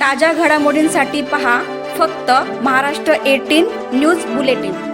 ताज्या घडामोडींसाठी पहा फक्त महाराष्ट्र 18 न्यूज बुलेटिन।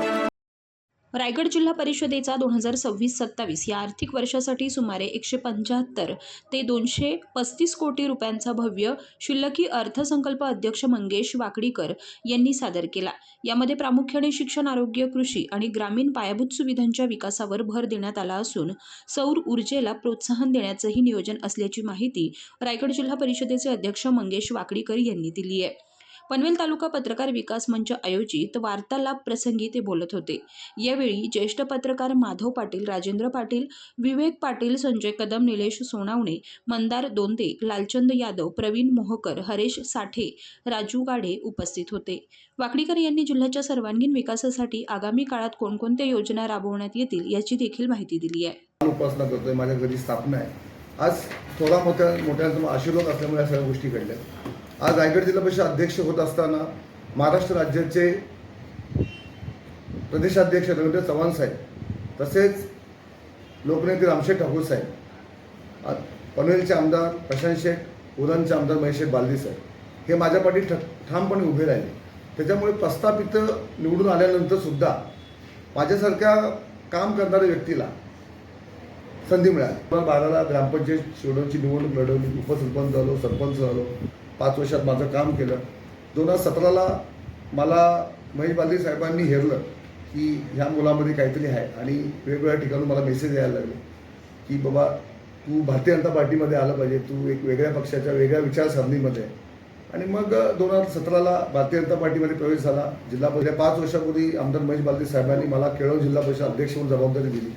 रायगड जिल्हा परिषदेचा 2026-27 या आर्थिक वर्षासाठी सुमारे 175 ते 235 कोटी रुपयांचा भव्य शुल्लकी अर्थसंकल्प अध्यक्ष मंगेश वाकडीकर यांनी सादर केला। यामध्ये प्रामुख्याने शिक्षण, आरोग्य, कृषी आणि ग्रामीण पायाभूत सुविधांच्या विकासावर भर देण्यात आला असून सौर ऊर्जेला प्रोत्साहन देण्याचंही नियोजन असल्याची माहिती रायगड जिल्हा परिषदेचे अध्यक्ष मंगेश वाकडीकर यांनी दिली आहे। पनवेल तालुका पत्रकार विकास मंच आयोजित वार्तालाप प्रसंगी ते बोलत होते। यावेळी ज्येष्ठ पत्रकार माधव पाटील, राजेंद्र पाटील, विवेक पाटील, संजय कदम, निलेश सोनावणे, मंदार दोंदे, लालचंद यादव, प्रवीण मोहकर, हरेश साठे, राजू गाढे उपस्थित होते। वाकडीकर यांनी जिल्ह्याच्या सर्वांगीण विकासासाठी आगामी काळात कोणकोणत्या योजना राबवण्यात येतील याची देखील माहिती दिली आहे। उपासना करतोय, माझ्या घरी स्थापना आहे। आज थोडा मोठ्या आशीर्वाद असल्यामुळे या सगळ्या गोष्टी घडल्या। आज रायगड जिल्हा परिषद अध्यक्ष होत असताना महाराष्ट्र राज्याचे प्रदेशाध्यक्ष रवींद्र चव्हाण साहेब, तसेच लोकनेते रामशेठ ठाकूर साहेब, पनवेलचे आमदार प्रशांत शेठ, उरणचे आमदार महेश बालदी साहेब, हे माझ्या पाठी ठामपणे उभे राहिले। त्याच्यामुळे प्रस्थापित निवडून आल्यानंतर सुद्धा माझ्यासारख्या काम करणाऱ्या व्यक्तीला संधी मिळाली। 2012ला ग्रामपंचायत शिवडोनची निवडणूक लढवली, उपसरपंच झालो, सरपंच झालो, 5 वर्षात माझं काम केलं। 2017ला मला महेश बालदी साहेबांनी हेरलं की ह्या मुलामध्ये काहीतरी आहे आणि वेगवेगळ्या ठिकाणून मला मेसेज यायला लागले की बाबा तू भारतीय जनता पार्टीमध्ये आलं पाहिजे, तू एक वेगळ्या पक्षाच्या वेगळ्या विचारसरणीमध्ये। आणि मग 2017ला भारतीय जनता पार्टीमध्ये प्रवेश झाला। जिल्हा परिषद 5 वर्षापूर्वी आमदार महेश बालदी साहेबांनी मला केळव जिल्हा परिषद अध्यक्ष म्हणून जबाबदारी दिली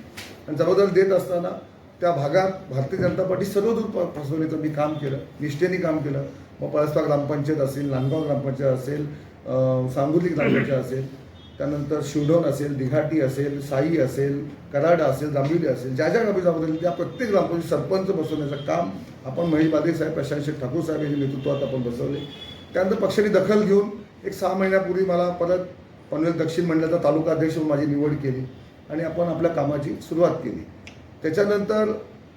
आणि जबाबदारी देत असताना त्या भागात भारतीय जनता पार्टी सर्वदूर फसवण्याचं मी काम केलं, निष्ठेने काम केलं। मग पळसपा ग्रामपंचायत असेल, नांदगाव ग्रामपंचायत असेल, सांगोली ग्रामपंचायत असेल, त्यानंतर शिवडोन असेल, दिघाटी असेल, साई असेल, कराड असेल, जांभिवली असेल, ज्या ग्रामपंचायत त्या प्रत्येक ग्रामपंचायत सरपंच बसवण्याचं काम आपण महेश बालदी साहेब, प्रशांत शेठ ठाकूर साहेब यांच्या नेतृत्वात आपण बसवले। त्यानंतर पक्षाने दखल घेऊन एक 6 महिन्यापूर्वी मला परत पनवेल दक्षिण मंडळाचा तालुका अध्यक्ष म्हणून माझी निवड केली आणि आपण आपल्या कामाची सुरुवात केली। त्याच्यानंतर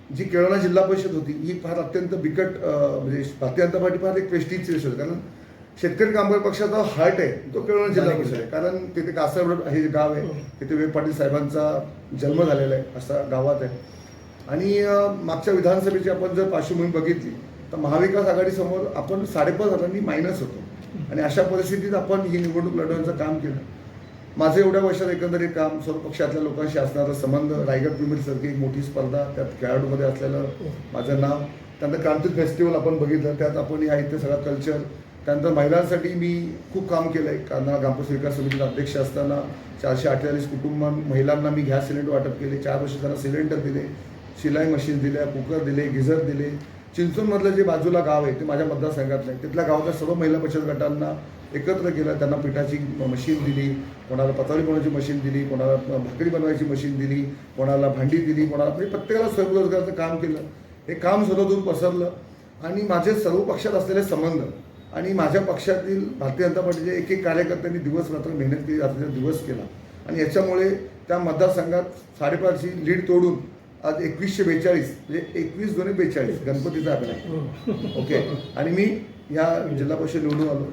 जी केळवला जिल्हा परिषद होती ही फार अत्यंत बिकट, म्हणजे भारतीय जनता पार्टी फार एक प्रेस्टिजची विषय, कारण शेतकरी कामगार पक्षाचा हार्ट आहे तो केळवला जिल्हा परिषद आहे। कारण तिथे कासारवड हे गाव आहे, तिथे विवेक पाटील साहेबांचा जन्म झालेला आहे, असा गावात आहे। आणि मागच्या विधानसभेची आपण जर पार्श्वभूमी बघितली तर महाविकास आघाडीसमोर आपण 5,500 मायनस होतो आणि अशा परिस्थितीत आपण ही निवडणूक लढवण्याचं काम केलं। माझं एवढ्या वर्षात एकंदरीत काम, सर्व पक्षातल्या लोकांशी असणारा संबंध, रायगड प्रीमियरसारखी एक मोठी स्पर्धा, त्यात खेळाडूमध्ये असलेलं माझं नाव, त्यानंतर क्रांती फेस्टिवल आपण बघितलं, त्यात आपण या इथे सगळा कल्चर, त्यानंतर महिलांसाठी मी खूप काम केलं आहे। कारण ग्रामपंचायत विकास समितीचा अध्यक्ष असताना 448 कुटुंब महिलांना मी गॅस सिलेंडर वाटप केले, 4 वर्ष त्यांना सिलेंडर दिले, शिलाई मशीन दिल्या, कुकर दिले, गिझर दिले। चिंचवडमधलं जे बाजूला गाव आहे ते माझ्या मतदारसंघात नाही, तिथल्या गावाच्या सर्व महिला बचत गटांना एकत्र केलं, त्यांना पिठाची मशीन दिली, कोणाला पतोडी बनवायची मशीन दिली, कोणाला भाकरी बनवायची मशीन दिली, कोणाला भांडी दिली, कोणाला, म्हणजे प्रत्येकाला स्वयंरोजगाराचं काम केलं। हे काम सर्वदूर पसरलं आणि माझे सर्व पक्षात असलेले संबंध आणि माझ्या पक्षातील भारतीय जनता पार्टीचे एक कार्यकर्त्यांनी दिवस रात्र मेहनत केली, रात्री दिवस केला आणि याच्यामुळे त्या मतदारसंघात 5.5ची लीड तोडून आज 2142, म्हणजे 21-2-42 गणपतीचा आकडा, ओके। आणि मी ह्या जिल्हा परिषद निवडून आलो।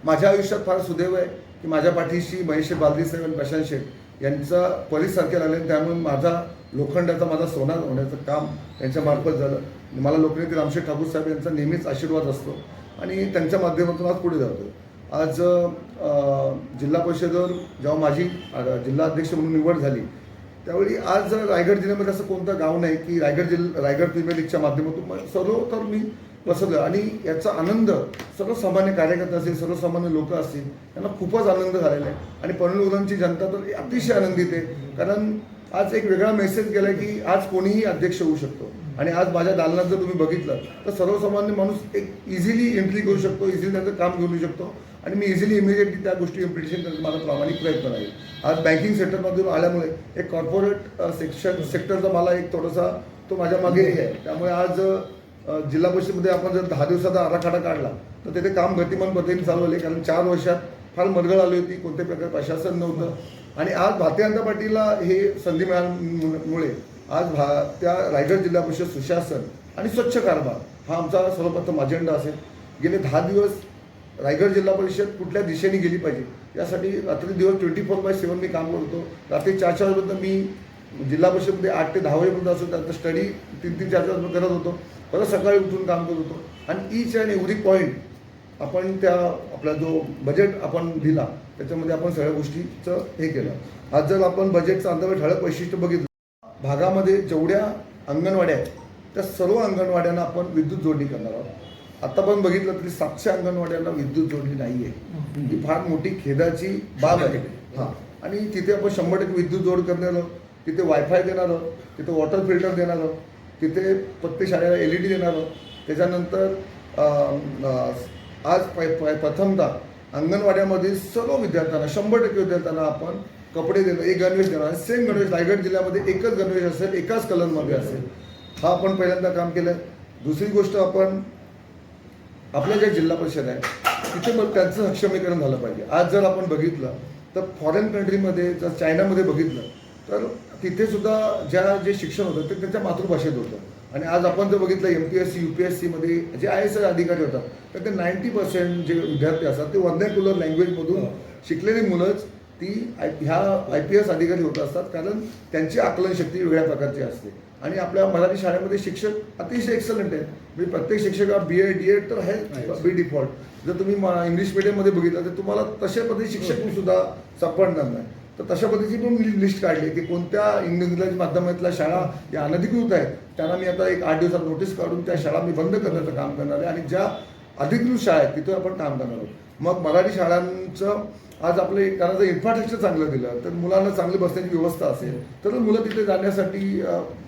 माझ्या आयुष्यात फार सुदैव आहे की माझ्या पाठीशी महेश बालदी साहेब आणि प्रशांत शेठ यांचा परिसारखे लागले, त्यामुळे माझा लोखंडाचा माझा सोना होण्याचं काम यांच्यामार्फत झालं। मला लोकनेते रामशेठ ठाकूर साहेब यांचा नेहमीच आशीर्वाद असतो आणि त्यांच्या माध्यमातून आज पुढे जातो। आज जिल्हा परिषदेवर जेव्हा माझी जिल्हा अध्यक्ष म्हणून निवड झाली त्यावेळी आज रायगड जिल्ह्यामध्ये असं कोणतं गाव नाही की रायगड प्रीमियर लीगच्या माध्यमातून सर्व तर मी बसवलं आणि याचा आनंद सर्वसामान्य कार्यकर्ते असतील, सर्वसामान्य लोक असतील, त्यांना खूपच आनंद झालेला आहे आणि पनवेल उरणची जनता तर अतिशय आनंदित आहे। कारण आज एक वेगळा मेसेज गेला की आज कोणीही अध्यक्ष होऊ शकतो आणि आज माझ्या दालनात जर तुम्ही बघितलं तर सर्वसामान्य माणूस एक इझिली एंट्री करू शकतो, इझिली त्यांचं काम घेऊ शकतो आणि मी इझिली इमिजिएटली त्या गोष्टी इम्प्लिमेंटेशन करण्याचा माझा प्रामाणिक प्रयत्न राहील। आज बँकिंग सेक्टरमधून आल्यामुळे एक कॉर्पोरेट सेक्टरचा मला एक थोडासा तो माझ्या मागे आहे, त्यामुळे आज जिल्हा परिषदेमध्ये आपण जर 10 दिवसाचा आराखडा काढला तर तिथे काम गतिमान पद्धतीने चालू झाले। कारण 4 वर्षात फार मरगळ आली होती, कोणत्या प्रकारे प्रशासन नव्हतं आणि आज भारतीय जनता पार्टीला हे संधी मिळाल्यामुळे आज त्या रायगड जिल्हा परिषद सुशासन आणि स्वच्छ कारभार हा आमचा सर्वप्रथम अजेंडा असेल। गेले 10 दिवस रायगड जिल्हा परिषद कुठल्या दिशेने गेली पाहिजे यासाठी रात्री दिवस 24/7 मी काम करतो. रात्री 4 वाजेपर्यंत मी जिल्हा परिषदमध्ये 8 ते 10 वाजेपर्यंत असतो. त्यानंतर स्टडी 3-3, 4 तास करत होतो. परत सकाळी उठून काम करत होतो आणि ईच अँड एव्हरी पॉईंट आपण त्या आपला जो बजेट आपण दिला त्याच्यामध्ये आपण सगळ्या गोष्टीचं हे केलं. आज जर आपण बजेटचं अंतर्गत ठळक वैशिष्ट्य बघितलं, भागामध्ये जेवढ्या अंगणवाड्या आहेत त्या सर्व अंगणवाड्यांना आपण विद्युत जोडणी करणार आहोत. आतापर्यंत बघितलं तरी 700 अंगणवाड्यांना विद्युत जोडणी नाही आहे. ही फार मोठी खेदाची बाब आहे. हां, आणि तिथे आपण 100% विद्युत जोड करणार आहोत. तिथे वायफाय देणार आहोत, तिथे वॉटर फिल्टर देणार आहोत, तिथे प्रत्येक शाळेला LED देणार आहोत. त्याच्यानंतर आज प्रथमतः अंगणवाड्यामधील सर्व विद्यार्थ्यांना 100% विद्यार्थ्यांना आपण कपडे देणं, एक गणवेश देणार. सेम गणवेश रायगड जिल्ह्यामध्ये एकच गणवेश असेल, एकाच कलरमध्ये असेल. हा आपण पहिल्यांदा काम केलं. दुसरी गोष्ट, आपण आपल्या ज्या जिल्हा परिषद आहे तिथे मग त्यांचं सक्षमीकरण झालं पाहिजे. आज जर आपण बघितलं तर फॉरेन कंट्रीमध्ये, जर चायनामध्ये बघितलं तर तिथे सुद्धा जे शिक्षण होतं ते त्यांच्या मातृभाषेत होतं. आणि आज आपण जर बघितलं MPSC UPSCमध्ये जे IAS अधिकारी होतात तर ते 90% जे विद्यार्थी असतात ते वर्नॅक्युलर लँग्वेजमधून शिकलेली मुलंच ती ह्या IPS अधिकारी होत असतात, कारण त्यांची आकलनशक्ती वेगळ्या प्रकारची असते. आणि आपल्या मराठी शाळेमध्ये शिक्षक अतिशय एक्सलंट आहेत. म्हणजे प्रत्येक शिक्षक BA DED तर आहे बी डिफॉल्ट. जर तुम्ही इंग्लिश मिडियममध्ये बघितलं तर तुम्हाला तशा पद्धती शिक्षक सुद्धा सापडणार नाही. तर तशा पद्धतीची पण मी लिस्ट काढली की कोणत्या इंग्रजी माध्यमातल्या शाळा या अनधिकृत आहेत त्यांना मी आता एक 8 दिवसात नोटीस काढून त्या शाळा मी बंद करण्याचं काम करणार आहे. आणि ज्या अधिकृत शाळा आहेत तिथे आपण काम करणार आहोत. मग मराठी शाळांचं आज आपले, कारण जर इन्फ्रास्ट्रक्चर चांगलं दिलं तर मुलांना चांगली बसण्याची व्यवस्था असेल तर मुलं तिथे जाण्यासाठी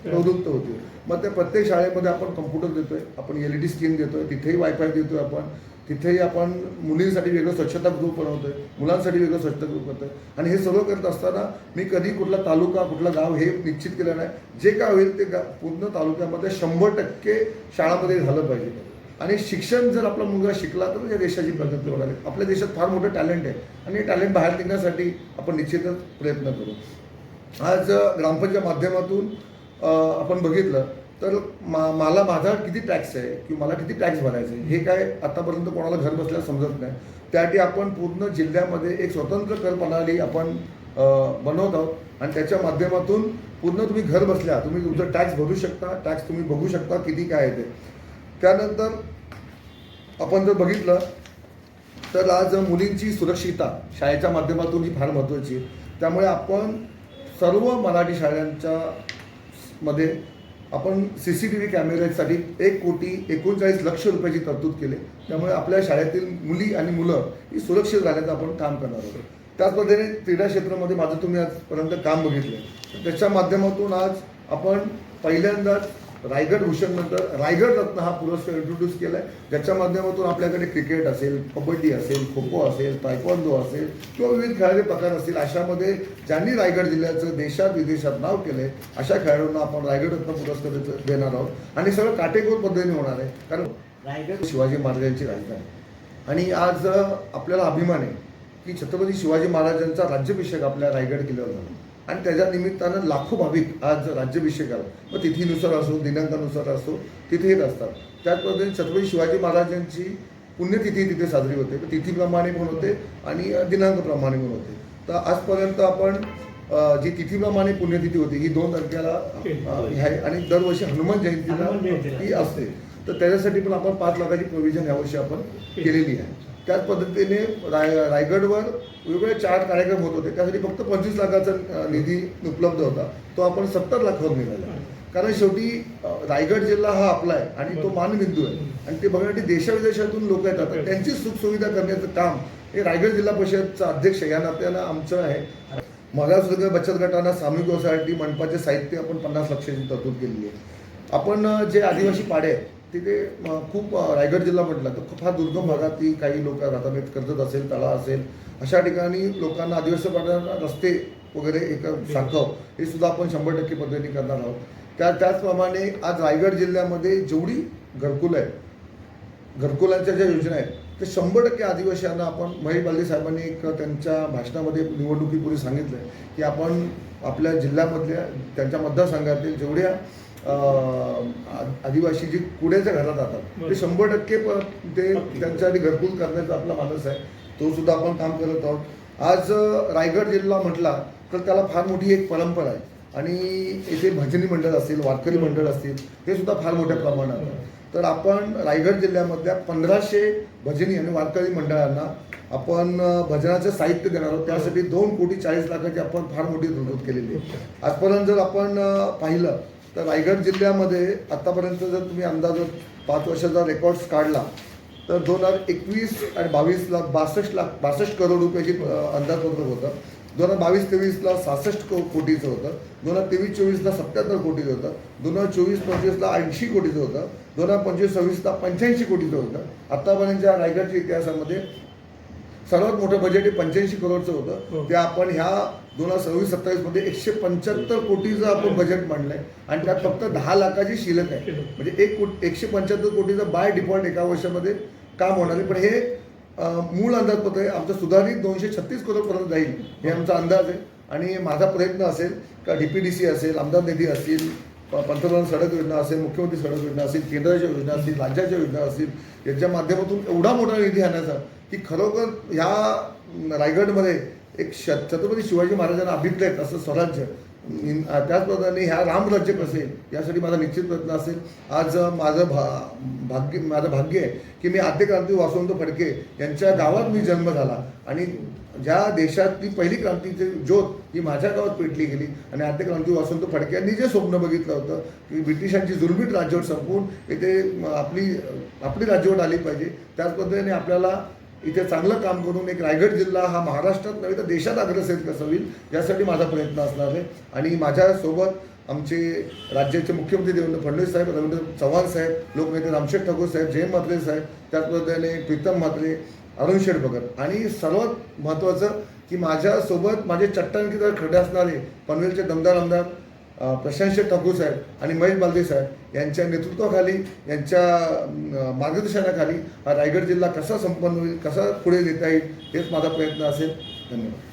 प्रवृत्त होतील. मग त्या प्रत्येक शाळेमध्ये आपण कम्प्युटर देतोय, आपण LED स्क्रीन देतोय, तिथेही वायफाय देतोय आपण. तिथेही आपण मुलींसाठी वेगळं स्वच्छतागृह बनवतोय, मुलांसाठी वेगळं स्वच्छतागृह करतोय. आणि हे सर्व करत असताना मी कधी कुठला तालुका, कुठला गाव हे निश्चित केलं नाही. जे काय होईल ते पूर्ण तालुक्यामध्ये 100% शाळामध्ये झालं पाहिजे. आणि शिक्षण जर आपला मुलगा शिकला तर या देशाची प्रगती होणार आहे. आपल्या देशात फार मोठं टॅलेंट आहे आणि हे टॅलेंट बाहेर निघण्यासाठी आपण निश्चितच प्रयत्न करू. आज ग्रामपंचायत माध्यमातून आपण बघितलं तर मला माझा किती टॅक्स आहे किंवा मला किती टॅक्स भरायचं आहे हे काय आतापर्यंत कोणाला घर बसल्या समजत नाही. त्यासाठी आपण पूर्ण जिल्ह्यामध्ये एक स्वतंत्र कर प्रणाली आपण बनवत आहोत. आणि त्याच्या माध्यमातून पूर्ण तुम्ही घर बसल्या तुम्ही तुमचं टॅक्स भरू शकता, टॅक्स तुम्ही बघू शकता किती काय आहे ते. त्यानंतर आपण जर बघितलं तर आज मुलींची सुरक्षितता शाळेच्या माध्यमातून ही फार महत्त्वाची आहे. त्यामुळे आपण सर्व मराठी शाळांच्या मध्ये आपण CCTV कॅमेऱ्यासाठी 1,39,00,000 रुपयाची तरतूद केली. त्यामुळे आपल्या शाळेतील मुली आणि मुलं ही सुरक्षित राहण्याचं आपण काम करणार आहोत. त्याच पद्धतीने क्रीडा क्षेत्रामध्ये माझं तुम्ही आजपर्यंत काम बघितलं, त्याच्या माध्यमातून आज आपण पहिल्यांदाच रायगड भूषण नंतर रायगड रत्न हा पुरस्कार इंट्रोड्यूस केला आहे, ज्याच्या माध्यमातून आपल्याकडे क्रिकेट असेल, कबड्डी असेल, खो खो असेल, तायक्वांदो असेल किंवा विविध खेळाचे प्रकार असतील, अशामध्ये ज्यांनी रायगड जिल्ह्याचं देशात विदेशात नाव केलं आहे अशा खेळाडूंना आपण रायगड रत्न पुरस्कार देणार आहोत. आणि सगळं काटेकोर पद्धतीने होणार आहे, कारण रायगड शिवाजी महाराजांची राजधानी. आणि आज आपल्याला अभिमान आहे की छत्रपती शिवाजी महाराजांचा राज्याभिषेक आपल्या रायगड किल्ल्यावर झाला आणि त्याच्या निमित्तानं लाखो भाविक आज राज्याभिषेकाला मग तिथीनुसार असो, दिनांकानुसार असो तिथे येत असतात. त्याच पद्धतीने छत्रपती शिवाजी महाराजांची पुण्यतिथी तिथे साजरी होते, तिथीप्रमाणे पण होते आणि दिनांकप्रमाणे पण होते. तर आजपर्यंत आपण जी तिथीप्रमाणे पुण्यतिथी होती ही 2 तारखेला आहे आणि दरवर्षी हनुमान जयंतीला ती असते. तर त्याच्यासाठी पण आपण 5 लाखाची प्रोव्हिजन यावर्षी आपण केलेली आहे. त्याच पद्धतीने रायगडवर वेगवेगळे 4 कार्यक्रम होत होते, त्यासाठी फक्त 25 लाखाचा निधी उपलब्ध होता, तो आपण 70 लाखावर निघाला. कारण शेवटी रायगड जिल्हा हा आपला आहे आणि तो मानबिंदू आहे आणि ते बघण्यासाठी देशाविदेशातून लोक येतात. त्यांची सुखसुविधा करण्याचं काम हे रायगड जिल्हा परिषदचा अध्यक्ष या नात्यानं आमचं आहे. महिला बचत गटांना सामूहिक व्यवसायासाठी मंडपाचे साहित्य आपण 50 लाखाची तरतूद केलेली आहे. आपण जे आदिवासी पाडे आहेत तिथे खूप रायगड जिल्हा म्हटलं तर फार दुर्गम भागातही काही लोक राहतात, कर्जत असेल, तळा असेल, अशा ठिकाणी लोकांना आदिवासी पाड्यांना रस्ते वगैरे एक सारखं हे सुद्धा आपण 100% पद्धतीने करणार आहोत. त्याचप्रमाणे आज रायगड जिल्ह्यामध्ये जेवढी घरकुलं आहेत, घरकुलांच्या ज्या योजना आहेत ते 100% आदिवासींना आपण महेश बालदी साहेबांनी एक त्यांच्या भाषणामध्ये निवडणुकीपूर्वी सांगितलं आहे की आपण आपल्या जिल्ह्यामधल्या त्यांच्या मतदारसंघातील जेवढ्या आदिवासी जी कुड्याच्या घरात राहतात ते 100% ते त्यांच्यासाठी घरकुल करण्याचा आपला मानस आहे, तो सुद्धा आपण काम करत आहोत. आज रायगड जिल्हा म्हटला तर त्याला फार मोठी एक परंपरा आहे आणि येथे भजनी मंडळ असतील, वारकरी मंडळ असतील, हे सुद्धा फार मोठ्या प्रमाणात आहे. तर आपण रायगड जिल्ह्यामधल्या 1500 भजनी आणि वारकरी मंडळांना आपण भजनाचं साहित्य देणार आहोत. त्यासाठी 2,40,40,00,000ची आपण फार मोठी तरतूद केलेली आहे. आजपर्यंत जर आपण पाहिलं तर रायगड जिल्ह्यामध्ये आत्तापर्यंत जर तुम्ही अंदाज 5 वर्षाचा रेकॉर्ड्स काढला तर 2021 आणि 22ला 62 करोड रुपयाची अंदाजपत्रक होतं. 2022-23ला 66 कोटीचं होतं. 2023-24ला 77 कोटीचं होतं. 2024-25ला 80 कोटीचं होतं. 2025-26ला 85 कोटीचं होतं. आत्तापर्यंतच्या रायगडच्या इतिहासामध्ये सर्वात मोठं बजेट हे 85 करोडचं होतं. ते आपण ह्या 2026-27 मध्ये 175 कोटीचं आपण बजेट मांडलंय आणि त्यात फक्त 10 लाखाची शिल्लक आहे. म्हणजे 175 कोटीचं बाय डिफॉल्ट एका वर्षामध्ये काम होणार आहे. पण हे मूळ अंदाजपत्र आहे. आमचं सुधारित 236 करोडपर्यंत जाईल हे आमचा अंदाज आहे. आणि माझा प्रयत्न असेल का DPDC असेल, आमदार निधी असतील, पंतप्रधान सडक योजना असेल, मुख्यमंत्री सडक योजना असेल, केंद्राच्या योजना असतील, राज्याच्या योजना असतील, याच्या माध्यमातून एवढा मोठा निधी आणण्याचा की खरोखर ह्या रायगडमध्ये एक छत्रपती शिवाजी महाराजांना अभिप्रेत असं स्वराज्य, त्याचप्रमाणे ह्या रामराज्य कसेल यासाठी माझा निश्चित प्रयत्न असेल. आज माझं भाग्य आहे की मी आद्य क्रांती वासवंत फडके यांच्या गावात मी जन्म झाला आणि ज्या देशातली पहिली क्रांतीची ज्योत ही माझ्या गावात पेटली गेली. आणि आद्य क्रांती वासवंत फडके यांनी जे स्वप्न बघितलं होतं की ब्रिटिशांची जुलमीत राज्यवट संपवून इथे आपली राज्यवट आली पाहिजे, त्याच पद्धतीने आपल्याला इथे चांगलं काम करून एक रायगड जिल्हा हा महाराष्ट्रात नव्हे तर देशात अग्रेसर कसं होईल यासाठी माझा प्रयत्न असणार आहे. आणि माझ्यासोबत आमचे राज्याचे मुख्यमंत्री देवेंद्र फडणवीस साहेब, रवींद्र चव्हाण साहेब, लोकनेते रामशेठ ठाकूर साहेब, जयंत म्हात्रे साहेब, त्याच पद्धतीने प्रीतम म्हात्रे, अरुण शेठ भगत आणि सर्वात महत्त्वाचं की माझ्यासोबत माझे चट्टानकीदार खडे असणारे पनवेलचे दमदार आमदार प्रशांत शेठ ठाकूर साहेब आणि महेश बालदे साहेब यांच्या नेतृत्वाखाली, यांच्या मार्गदर्शनाखाली हा रायगड जिल्हा कसा संपन्न होईल, कसा पुढे नेता येईल हेच माझा प्रयत्न असेल. धन्यवाद.